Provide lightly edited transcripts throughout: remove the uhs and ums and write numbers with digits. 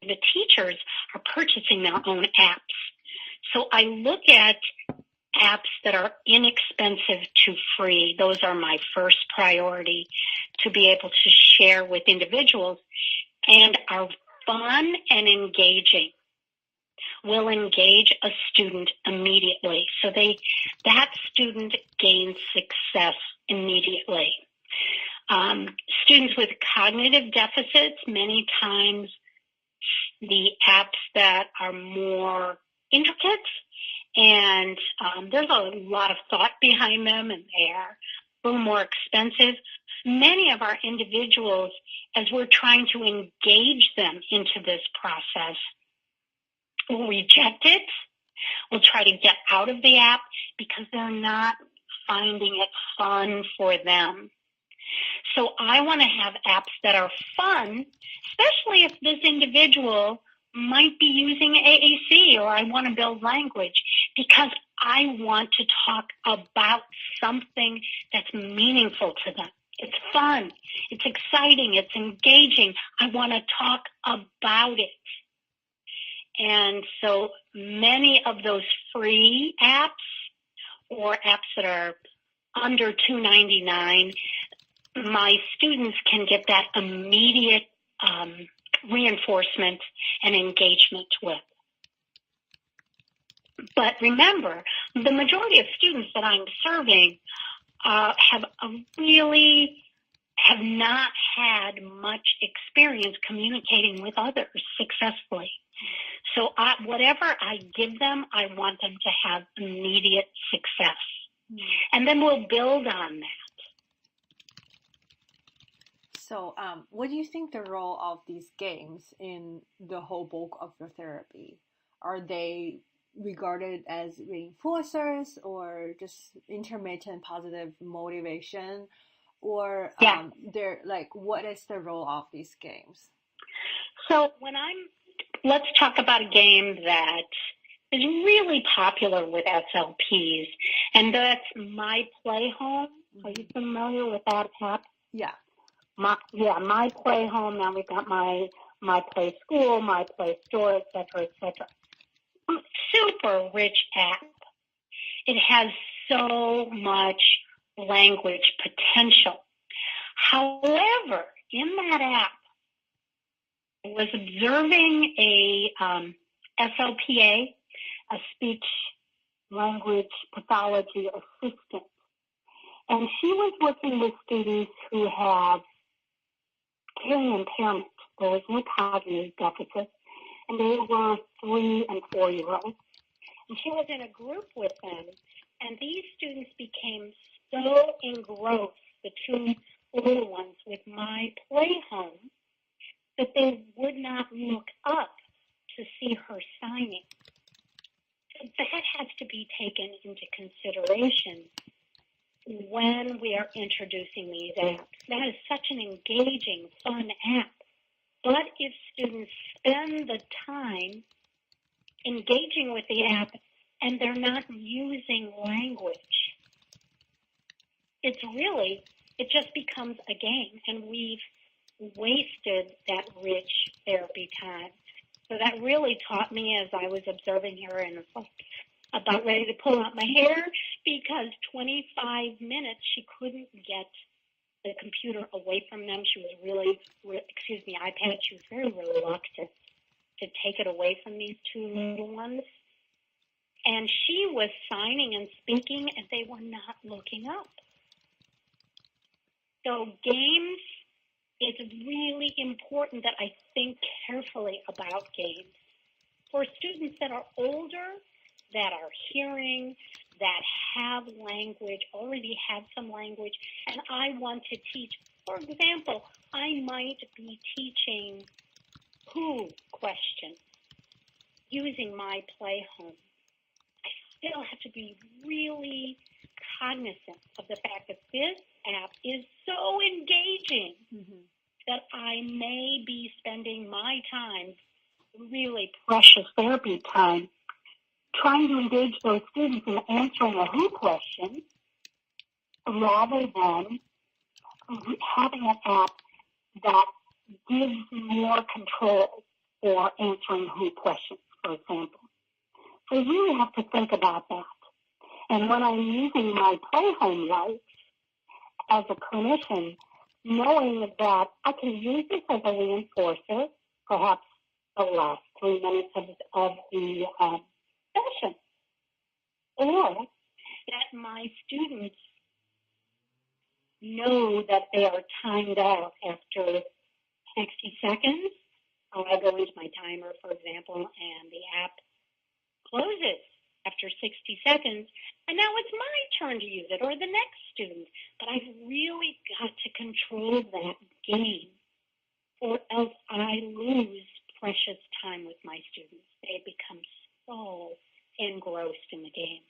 the teachers are purchasing their own apps. So I look at apps that are inexpensive to free. Those are my first priority to be able to share with individuals, and are fun and engaging. Will engage a student immediately. So that student gains success immediately. Students with cognitive deficits, many times the apps that are more intricate and there's a lot of thought behind them, and they are a little more expensive. Many of our individuals, as we're trying to engage them into this process, will reject it, will try to get out of the app because they're not finding it fun for them. So I want to have apps that are fun, especially if this individual might be using AAC, or I want to build language, because I want to talk about something that's meaningful to them. It's fun, it's exciting, it's engaging. I want to talk about it. And so many of those free apps or apps that are under $2.99, my students can get that immediate reinforcement and engagement with. But remember, the majority of students that I'm serving have not had much experience communicating with others successfully. So whatever I give them, I want them to have immediate success. And then we'll build on that. So what do you think the role of these games in the whole bulk of your therapy? Are they regarded as reinforcers or just intermittent positive motivation? Or they're like, what is the role of these games? So let's talk about a game that is really popular with SLPs, and that's My Play Home. Are you familiar with that app? Yeah. My Play Home. Now we've got My Play School, My Play Store, et cetera, et cetera. Super rich app. It has so much language potential. However, in that app, I was observing a SLPA, a speech language pathology assistant, and she was working with students who have hearing impairment. There was no cognitive deficit, and they were 3- and 4-year-olds. And she was in a group with them, and these students became so engrossed, the 2 little ones, with My Play Home, that they would not look up to see her signing. So that has to be taken into consideration when we are introducing these apps. That is such an engaging, fun app. But if students spend the time engaging with the app and they're not using language, it just becomes a game, and we've wasted that rich therapy time. So that really taught me as I was observing her, and it's like about ready to pull out my hair, because 25 minutes she couldn't get the computer away from them. She was iPad. She was very reluctant to take it away from these 2 little ones. And she was signing and speaking, and they were not looking up. So games, it's really important that I think carefully about games. For students that are older, that are hearing, that have language, already have some language, and I want to teach. For example, I might be teaching who questions using My Play Home. I still have to be really cognizant of the fact that this app is so engaging that I may be spending my time, really precious therapy time, trying to engage those students in answering a who question rather than having an app that gives more control. or answering who questions, for example. So you really have to think about that. And when I'm using my play home life as a clinician, knowing that I can use this as a reinforcer, perhaps the last 3 minutes of the session, or that my students know that they are timed out after 60 seconds. I go into my timer, for example, and the app closes after 60 seconds, and now it's my turn to use it, or the next student. But I've really got to control that game, or else I lose precious time with my students. They become so engrossed in the game.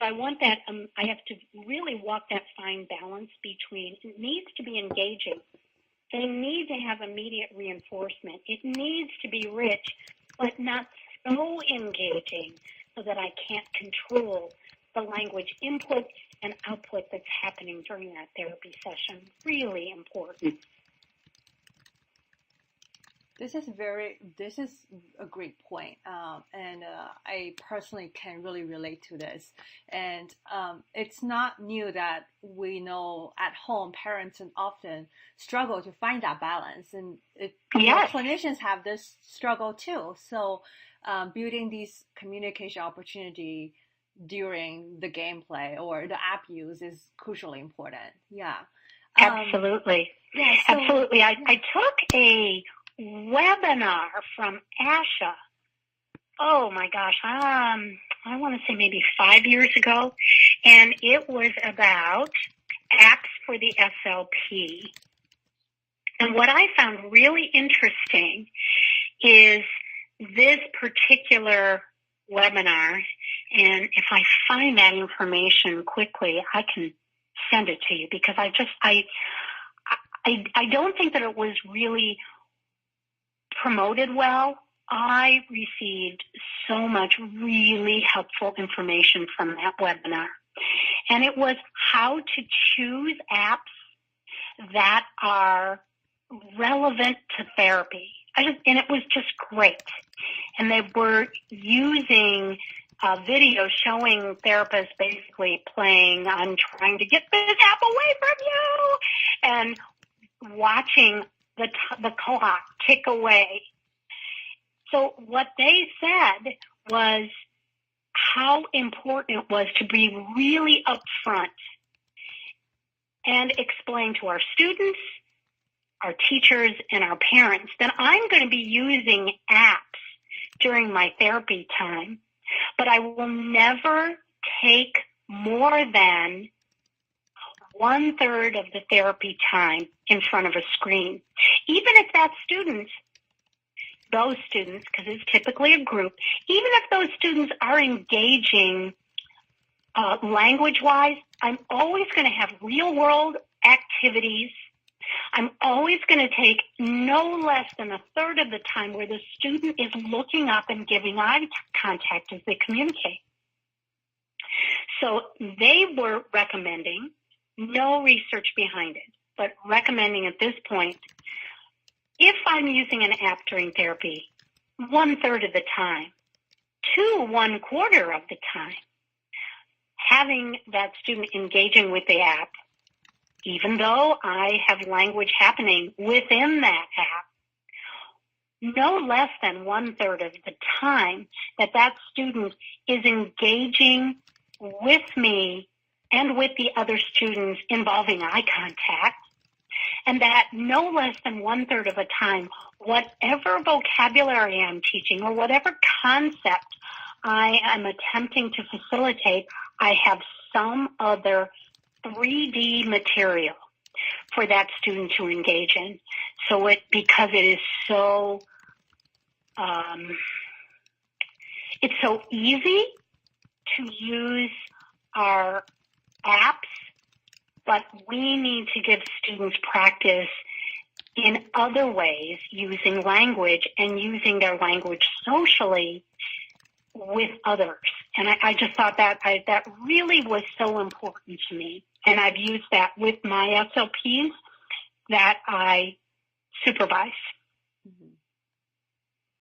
So I want that, I have to really walk that fine balance between, it needs to be engaging. They need to have immediate reinforcement. It needs to be rich, but not so engaging so that I can't control the language input and output that's happening during that therapy session. Really important. This is a great point. And I personally can really relate to this. And it's not new that we know at home parents often struggle to find that balance. And clinicians have this struggle too. So building these communication opportunity during the gameplay or the app use is crucially important. Yeah. Absolutely. Absolutely. I took a webinar from Asha. Oh my gosh, I want to say maybe 5 years ago, and it was about apps for the SLP. And what I found really interesting is this particular webinar, and if I find that information quickly, I can send it to you, because I don't think that it was really promoted well. I received so much really helpful information from that webinar. And it was how to choose apps that are relevant to therapy. And it was just great. And they were using videos showing therapists basically playing, I'm trying to get this app away from you, and watching the clock tick away. So what they said was how important it was to be really upfront and explain to our students, our teachers, and our parents that I'm going to be using apps during my therapy time, but I will never take more than 1/3 of the therapy time in front of a screen. Even if that those students, because it's typically a group, even if those students are engaging language-wise, I'm always going to have real-world activities. I'm always going to take no less than 1/3 of the time where the student is looking up and giving eye contact as they communicate. So they were recommending, no research behind it, but recommending at this point, if I'm using an app during therapy, 1/3 of the time to 1/4 of the time, having that student engaging with the app, even though I have language happening within that app, no less than 1/3 of the time that student is engaging with me and with the other students involving eye contact, and that no less than 1/3 of the time, whatever vocabulary I'm teaching or whatever concept I am attempting to facilitate, I have some other 3D material for that student to engage in. So because it is so, it's so easy to use our apps, but we need to give students practice in other ways using language and using their language socially with others. And I just thought that really was so important to me. And I've used that with my SLPs that I supervise.